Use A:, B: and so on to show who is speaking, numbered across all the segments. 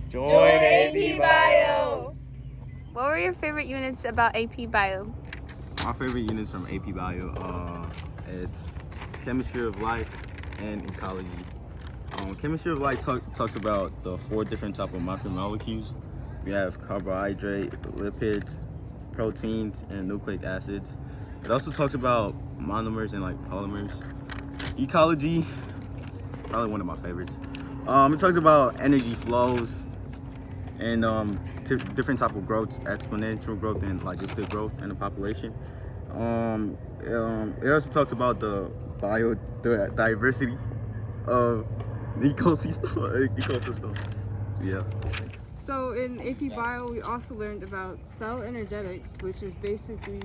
A: Join AP Bio!
B: What were your favorite units about AP Bio?
C: My favorite units from AP Bio, it's Chemistry of Life and Ecology. Chemistry of Life talks about the 4 different types of macromolecules. We have carbohydrate, lipids, proteins, and nucleic acids. It also talks about monomers and polymers. Ecology, probably one of my favorites. It talks about energy flows and different type of growth, exponential growth and logistic growth in the population. It also talks about the diversity of the ecosystem. Yeah.
D: So in AP Bio, we also learned about cell energetics, which is basically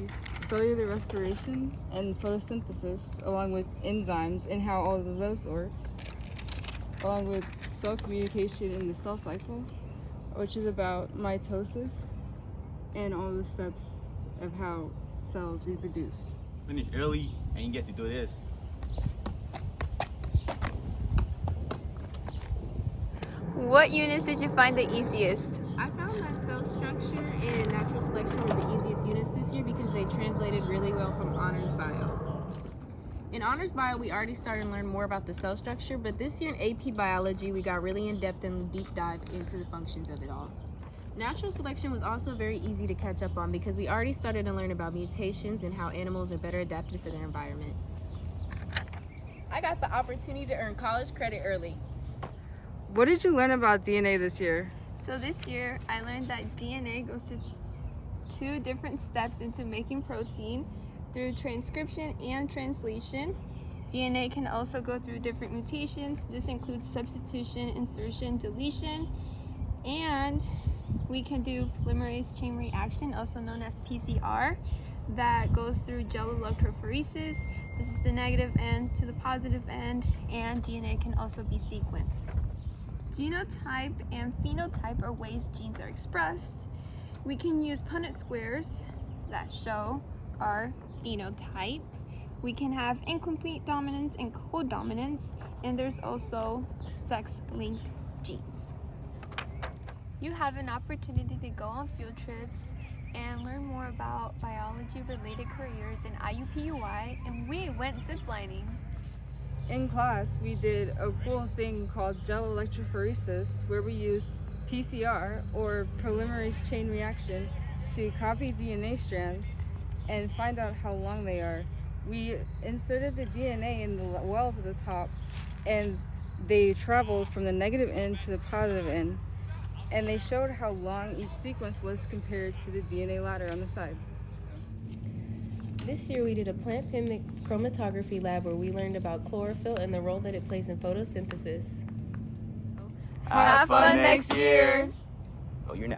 D: cellular respiration and photosynthesis, along with enzymes and how all of those work, along with cell communication in the cell cycle, which is about mitosis and all the steps of how cells reproduce.
C: Finish early and you get to do this.
B: What units did you find the easiest?
E: I found that cell structure and natural selection were the easiest units this year because they translated really well from Honors Bio. In Honors Bio, we already started to learn more about the cell structure, but this year in AP Biology, we got really in-depth and deep dive into the functions of it all. Natural selection was also very easy to catch up on because we already started to learn about mutations and how animals are better adapted for their environment. I got the opportunity to earn college credit early.
D: What did you learn about DNA this year?
B: So this year, I learned that DNA goes through 2 different steps into making protein through transcription and translation. DNA can also go through different mutations. This includes substitution, insertion, deletion, and we can do polymerase chain reaction, also known as PCR, that goes through gel electrophoresis. This is the negative end to the positive end, and DNA can also be sequenced. Genotype and phenotype are ways genes are expressed. We can use Punnett squares that show our phenotype. We can have incomplete dominance and codominance, and there's also sex-linked genes. You have an opportunity to go on field trips and learn more about biology-related careers in IUPUI, and we went ziplining.
D: In class, we did a cool thing called gel electrophoresis, where we used PCR, or polymerase chain reaction, to copy DNA strands and find out how long they are. We inserted the DNA in the wells at the top, and they traveled from the negative end to the positive end, and they showed how long each sequence was compared to the DNA ladder on the side.
E: This year we did a plant pigment chromatography lab where we learned about chlorophyll and the role that it plays in photosynthesis.
A: Have fun next year!
C: Oh, you're not.